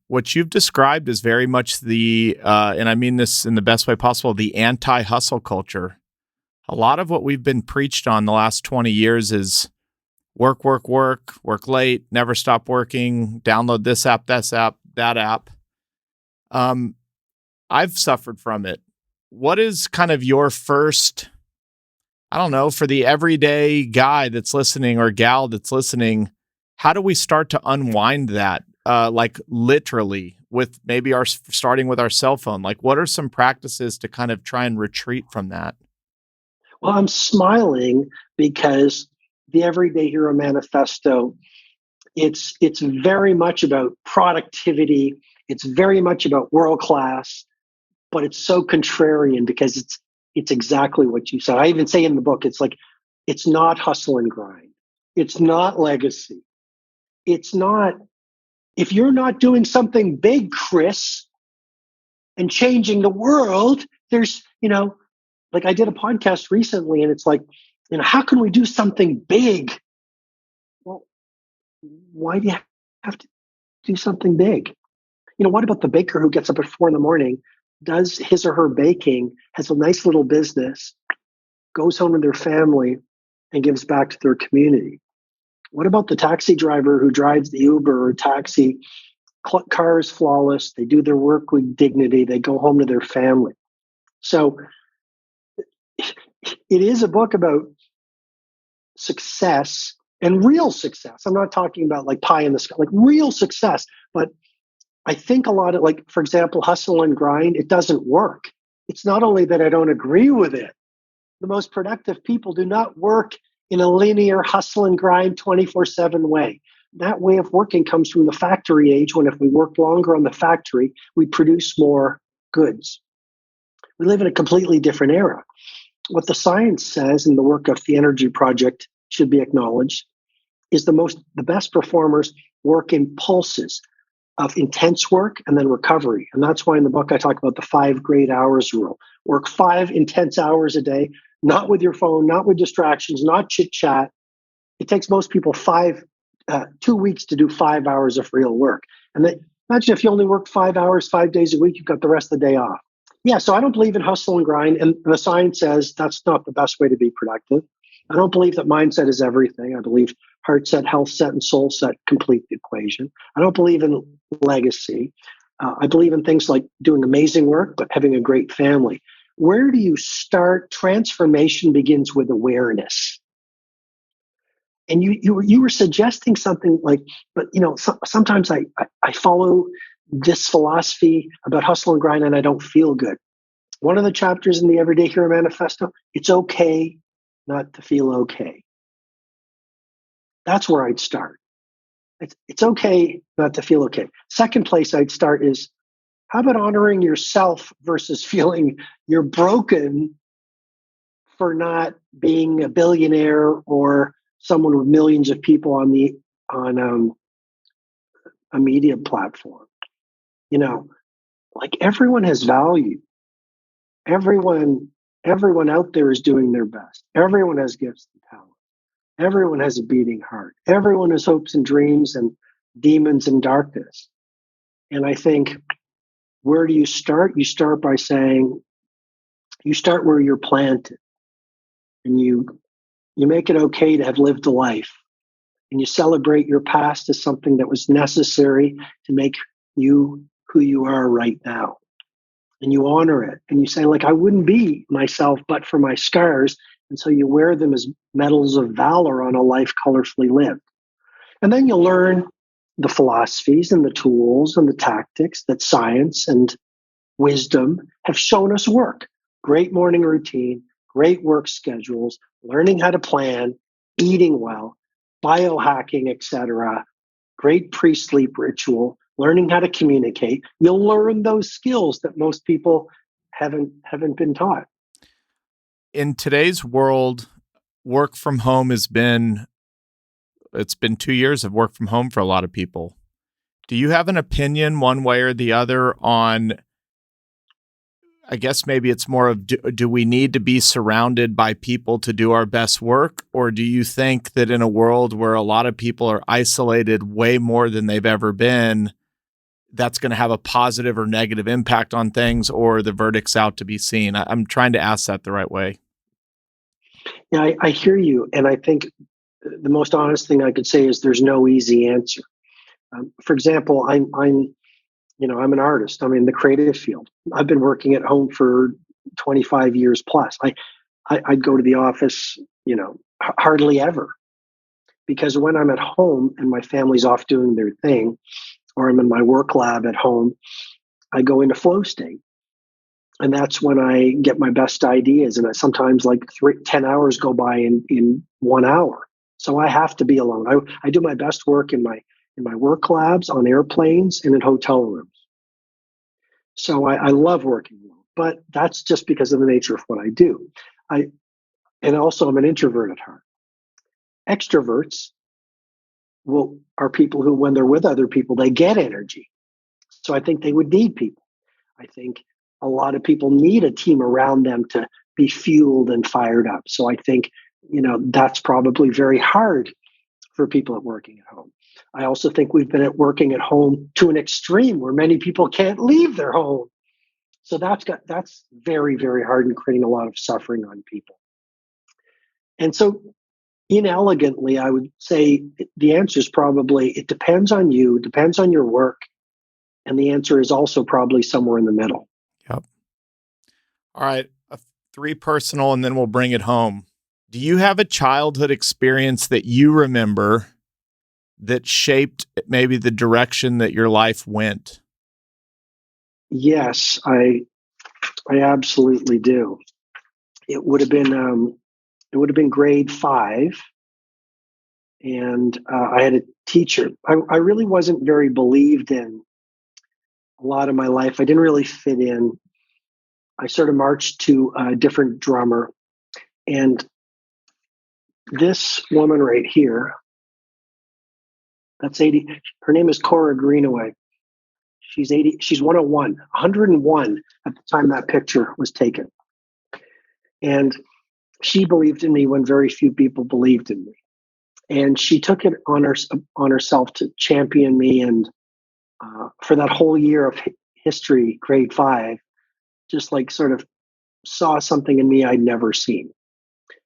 What you've described is very much and I mean this in the best way possible, the anti-hustle culture. A lot of what we've been preached on the last 20 years is work late, never stop working, download this app, that app. I've suffered from it. What is kind of your first, I don't know, for the everyday guy that's listening or gal that's listening, how do we start to unwind that? Like literally with maybe starting with our cell phone, like what are some practices to kind of try and retreat from that? Well, I'm smiling because the Everyday Hero Manifesto, it's very much about productivity. It's very much about world class, but it's so contrarian because it's exactly what you said. I even say in the book, it's like, it's not hustle and grind. It's not legacy. It's not, if you're not doing something big, Chris, and changing the world, there's, like I did a podcast recently and it's like, how can we do something big? Well, why do you have to do something big? What about the baker who gets up at 4 a.m, does his or her baking, has a nice little business, goes home to their family and gives back to their community? What about the taxi driver who drives the Uber or taxi? Car is flawless. They do their work with dignity. They go home to their family. So it is a book about success and real success. I'm not talking about like pie in the sky, like real success. But I think a lot of, like, for example, hustle and grind, it doesn't work. It's not only that I don't agree with it. The most productive people do not work in a linear hustle and grind 24/7 way. that way of working comes from the factory age, when if we worked longer on the factory, we'd produce more goods. We live in a completely different era. What the science says, in the work of the Energy Project should be acknowledged, is the best performers work in pulses of intense work and then recovery. And that's why in the book I talk about the 5 great hours rule. Work 5 intense hours a day, not with your phone, not with distractions, not chit chat. It takes most people 2 weeks to do 5 hours of real work. And imagine if you only work 5 hours, 5 days a week, you've got the rest of the day off. Yeah, so I don't believe in hustle and grind. And the science says that's not the best way to be productive. I don't believe that mindset is everything. I believe heart set, health set, and soul set complete the equation. I don't believe in legacy. I believe in things like doing amazing work, but having a great family. Where do you start? Transformation begins with awareness. And you were suggesting something like, but sometimes I follow this philosophy about hustle and grind and I don't feel good. One of the chapters in the Everyday Hero Manifesto, it's okay not to feel okay. That's where I'd start. It's okay not to feel okay. Second place I'd start is, how about honoring yourself versus feeling you're broken for not being a billionaire or someone with millions of people on a media platform? Like, everyone has value. Everyone out there is doing their best. Everyone has gifts and talent. Everyone has a beating heart. Everyone has hopes and dreams and demons and darkness. And I think, where do you start? You start by saying, you start where you're planted, and you make it okay to have lived a life, and you celebrate your past as something that was necessary to make you who you are right now. And you honor it, and you say, like, I wouldn't be myself but for my scars. And so you wear them as medals of valor on a life colorfully lived. And then you learn the philosophies and the tools and the tactics that science and wisdom have shown us work. Great morning routine, great work schedules, learning how to plan, eating well, biohacking, etc. Great pre-sleep ritual, learning how to communicate. You'll learn those skills that most people haven't been taught. In today's world, work from home it's been 2 years of work from home for a lot of people. Do you have an opinion one way or the other on, I guess maybe it's more of, do we need to be surrounded by people to do our best work? Or do you think that in a world where a lot of people are isolated way more than they've ever been, that's going to have a positive or negative impact on things, or the verdict's out to be seen? I'm trying to ask that the right way. Yeah, I hear you. And I think the most honest thing I could say is there's no easy answer. For example, I'm an artist. I'm in the creative field. I've been working at home for 25 years plus. I'd go to the office, hardly ever, because when I'm at home and my family's off doing their thing, or I'm in my work lab at home, I go into flow state. And that's when I get my best ideas. And sometimes 10 hours go by in 1 hour. So I have to be alone. I do my best work in my work labs, on airplanes, and in hotel rooms. So I love working alone, but that's just because of the nature of what I do. And also I'm an introvert at heart. Extroverts are people who, when they're with other people, they get energy. So I think they would need people. I think a lot of people need a team around them to be fueled and fired up. So I think, that's probably very hard for people at working at home. I also think we've been at working at home to an extreme where many people can't leave their home. So that's very, very hard and creating a lot of suffering on people. And so, inelegantly, I would say the answer is probably, it depends on you, it depends on your work. And the answer is also probably somewhere in the middle. Yep. All right. 3 personal, and then we'll bring it home. Do you have a childhood experience that you remember that shaped maybe the direction that your life went? Yes, I absolutely do. It would have been grade 5. And I had a teacher. I really wasn't very believed in a lot of my life. I didn't really fit in. I sort of marched to a different drummer. And this woman right here, that's 80. Her name is Cora Greenaway. She's 80. She's 101 at the time that picture was taken. And she believed in me when very few people believed in me. And she took it on herself to champion me. And for that whole year of history, grade 5, just like sort of saw something in me I'd never seen.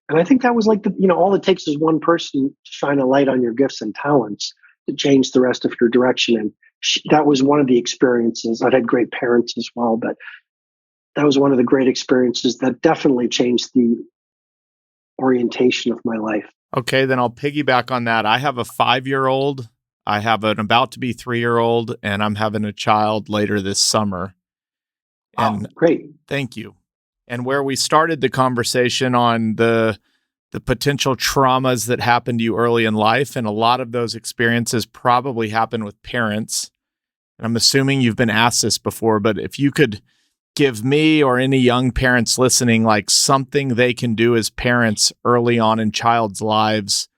And I think that was like all it takes is one person to shine a light on your gifts and talents to change the rest of your direction. And that was one of the experiences. I've had great parents as well, but that was one of the great experiences that definitely changed the orientation of my life. Okay, then I'll piggyback on that. I have a 5-year-old. I have an about to be 3-year-old, and I'm having a child later this summer. And great. Thank you. And where we started the conversation on the potential traumas that happened to you early in life, and a lot of those experiences probably happen with parents. And I'm assuming you've been asked this before, but if you could give me or any young parents listening, like something they can do as parents early on in child's lives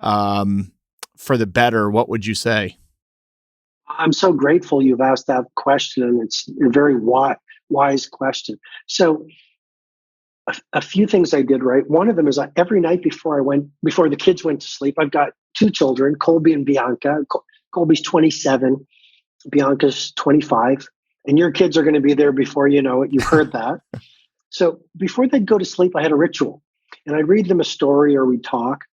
for the better, what would you say? I'm so grateful you've asked that question, and it's a very wise question. So a few things I did right. One of them is every night before the kids went to sleep, I've got 2 children, Colby and Bianca. Colby's 27, Bianca's 25, and your kids are going to be there before you know it. You've heard that. So before they'd go to sleep, I had a ritual, and I'd read them a story or we'd talk,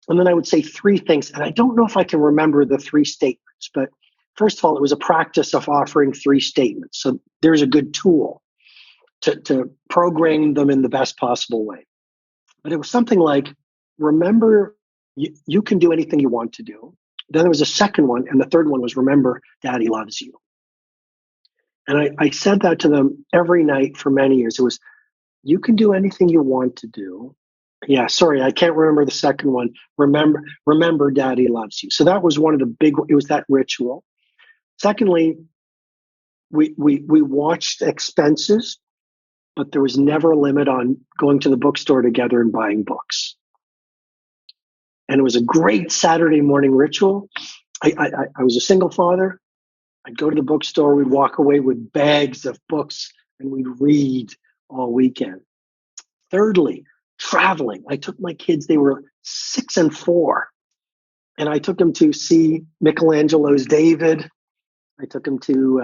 and then I would say 3 things. And I don't know if I can remember the 3 statements, but first of all, it was a practice of offering 3 statements. So there's a good tool to program them in the best possible way. But it was something like, remember, you can do anything you want to do. Then there was a second one, and the third one was, remember, Daddy loves you. And I said that to them every night for many years. It was, you can do anything you want to do. Yeah, sorry, I can't remember the second one. Remember, Daddy loves you. So that was one of the it was that ritual. Secondly, we watched expenses, but there was never a limit on going to the bookstore together and buying books. And it was a great Saturday morning ritual. I was a single father. I'd go to the bookstore. We'd walk away with bags of books, and we'd read all weekend. Thirdly, traveling. I took my kids, they were 6 and 4, and I took them to see Michelangelo's David. I took them to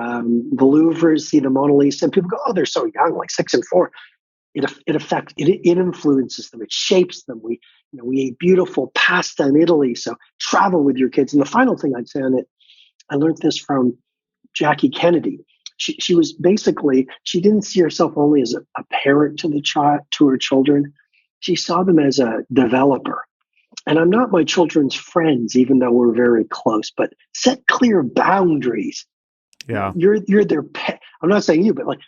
the Louvre, see the Mona Lisa, and people go, "Oh, they're so young, like 6 and 4." It influences them. It shapes them. We ate beautiful pasta in Italy. So travel with your kids. And the final thing I'd say on it, I learned this from Jackie Kennedy. She was basically, she didn't see herself only as a parent to her children. She saw them as a developer. And I'm not my children's friends, even though we're very close, but set clear boundaries. Yeah. You're their I'm not saying you, but like,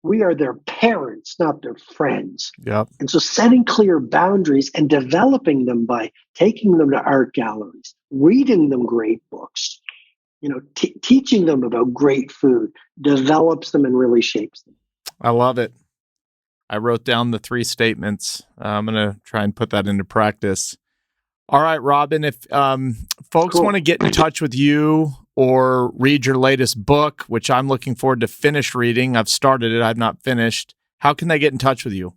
we are their parents, not their friends. Yep. And so setting clear boundaries and developing them by taking them to art galleries, reading them great books, teaching them about great food, develops them and really shapes them. I love it. I wrote down the 3 statements. I'm going to try and put that into practice. All right, Robin, if folks want to get in touch with you or read your latest book, which I'm looking forward to finish reading. I've started it. I've not finished. How can they get in touch with you?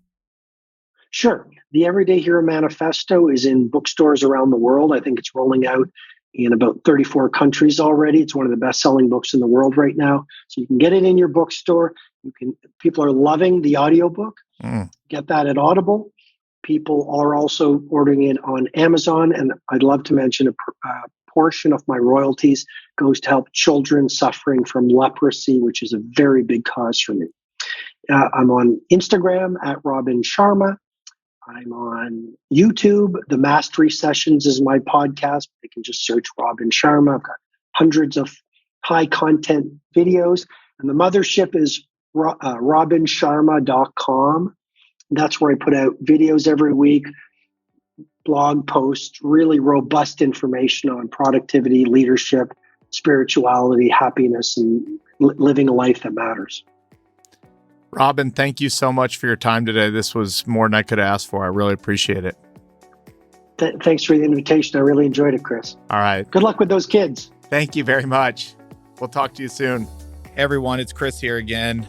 Sure. The Everyday Hero Manifesto is in bookstores around the world. I think it's rolling out in about 34 countries already. It's one of the best-selling books in the world right now. So you can get it in your bookstore. People are loving the audiobook. Get that at Audible. People are also ordering it on Amazon. And I'd love to mention a portion of my royalties goes to help children suffering from leprosy, which is a very big cause for me. I'm on Instagram at Robin Sharma. I'm on YouTube. The Mastery Sessions is my podcast. They can just search Robin Sharma. I've got hundreds of high content videos. And the mothership is robinsharma.com. That's where I put out videos every week, blog posts, really robust information on productivity, leadership, spirituality, happiness, and living a life that matters. Robin, thank you so much for your time today. This was more than I could ask for. I really appreciate it. Thanks for the invitation. I really enjoyed it, Chris. All right. Good luck with those kids. Thank you very much. We'll talk to you soon. Hey everyone, it's Chris here again.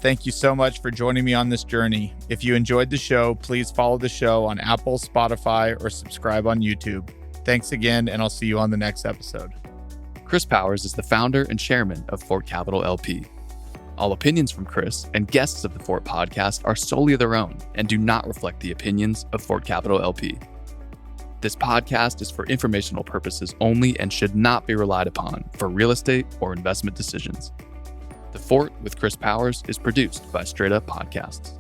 Thank you so much for joining me on this journey. If you enjoyed the show, please follow the show on Apple, Spotify, or subscribe on YouTube. Thanks again, and I'll see you on the next episode. Chris Powers is the founder and chairman of Fort Capital LP. All opinions from Chris and guests of the Fort podcast are solely their own and do not reflect the opinions of Fort Capital LP. This podcast is for informational purposes only and should not be relied upon for real estate or investment decisions. The Fort with Chris Powers is produced by Straight Up Podcasts.